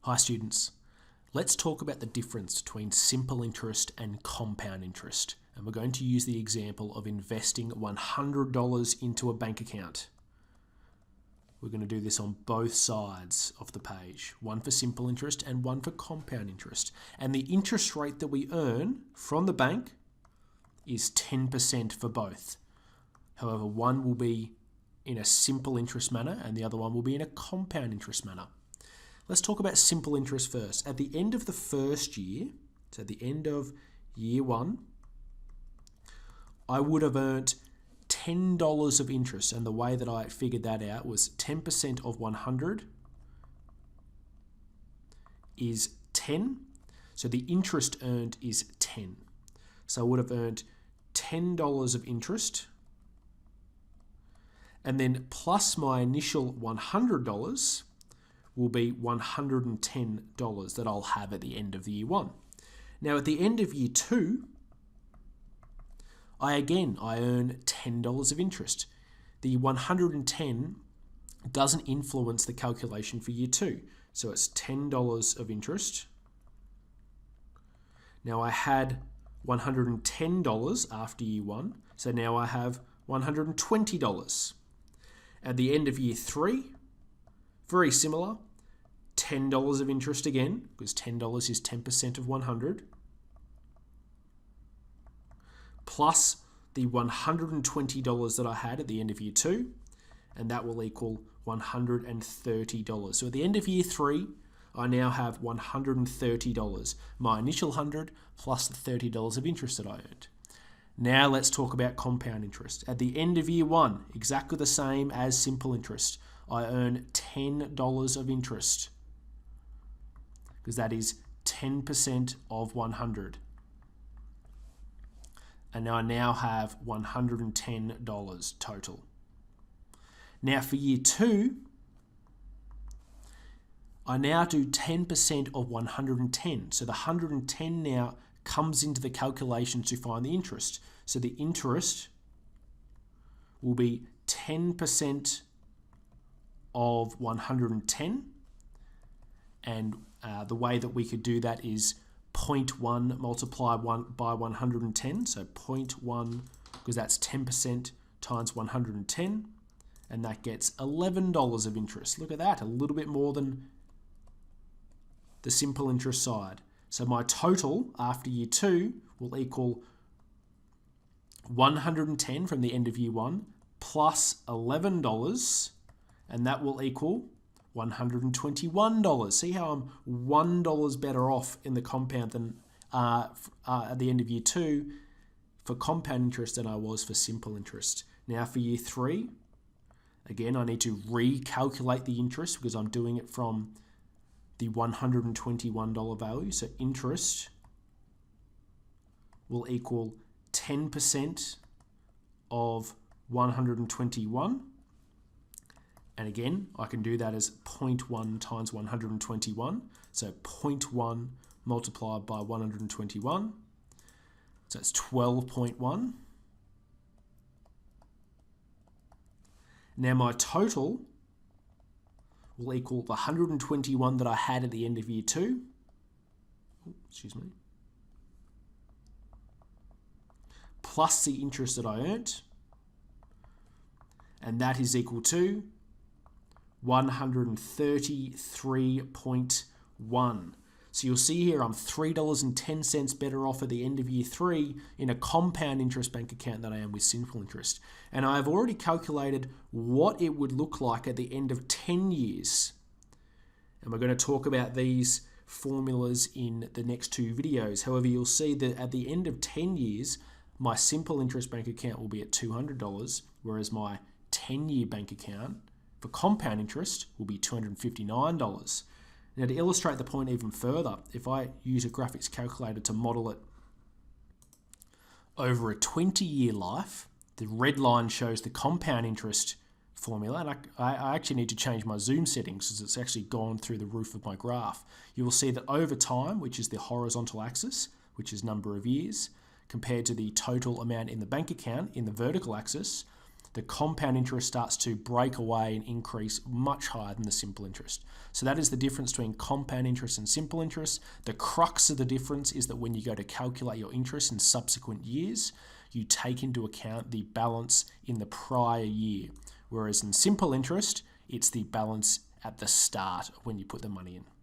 Hi students, let's talk about the difference between simple interest and compound interest. And we're going to use the example of investing $100 into a bank account. We're going to do this on both sides of the page, one for simple interest and one for compound interest. And the interest rate that we earn from the bank is 10% for both. However, one will be in a simple interest manner and the other one will be in a compound interest manner. Let's talk about simple interest first. At the end of the first year, so at the end of year one, I would have earned $10 of interest, and the way that I figured that out was 10% of 100 is 10, so the interest earned is 10. So I would have earned $10 of interest, and then plus my initial $100 will be $110 that I'll have at the end of the year one. Now at the end of year two, I earn $10 of interest. The 110 doesn't influence the calculation for year two. So it's $10 of interest. Now I had $110 after year one, so now I have $120. At the end of year three, very similar, $10 of interest again, because $10 is 10% of 100, plus the $120 that I had at the end of year two, and that will equal $130. So at the end of year three, I now have $130, my initial 100 plus the $30 of interest that I earned. Now let's talk about compound interest. At the end of year one, exactly the same as simple interest. I earn $10 of interest because that is 10% of 100. And I now have $110 total. Now for year two, I now do 10% of 110. So the 110 now comes into the calculation to find the interest. So the interest will be 10% of 110, and the way that we could do that is 0.1 multiplied by 110, so 0.1, because that's 10% times 110, and that gets $11 of interest. Look at that, a little bit more than the simple interest side. So my total after year two will equal 110 from the end of year one plus $11, and that will equal $121. See how I'm $1 better off in the compound than at the end of year two for compound interest than I was for simple interest. Now for year three, again, I need to recalculate the interest because I'm doing it from the $121 value. So interest will equal 10% of 121. And again, I can do that as 0.1 times 121. So 0.1 multiplied by 121. So it's 12.1. Now my total will equal the 121 that I had at the end of year two. Plus the interest that I earned. And that is equal to 133.1. So you'll see here I'm $3.10 better off at the end of year three in a compound interest bank account than I am with simple interest. And I have already calculated what it would look like at the end of 10 years. And we're going to talk about these formulas in the next two videos. However, you'll see that at the end of 10 years, my simple interest bank account will be at $200, whereas my 10-year bank account for compound interest will be $259. Now to illustrate the point even further, if I use a graphics calculator to model it over a 20-year life, the red line shows the compound interest formula, and I actually need to change my zoom settings because it's actually gone through the roof of my graph. You will see that over time, which is the horizontal axis, which is number of years, compared to the total amount in the bank account in the vertical axis, the compound interest starts to break away and increase much higher than the simple interest. So that is the difference between compound interest and simple interest. The crux of the difference is that when you go to calculate your interest in subsequent years, you take into account the balance in the prior year. Whereas in simple interest, it's the balance at the start when you put the money in.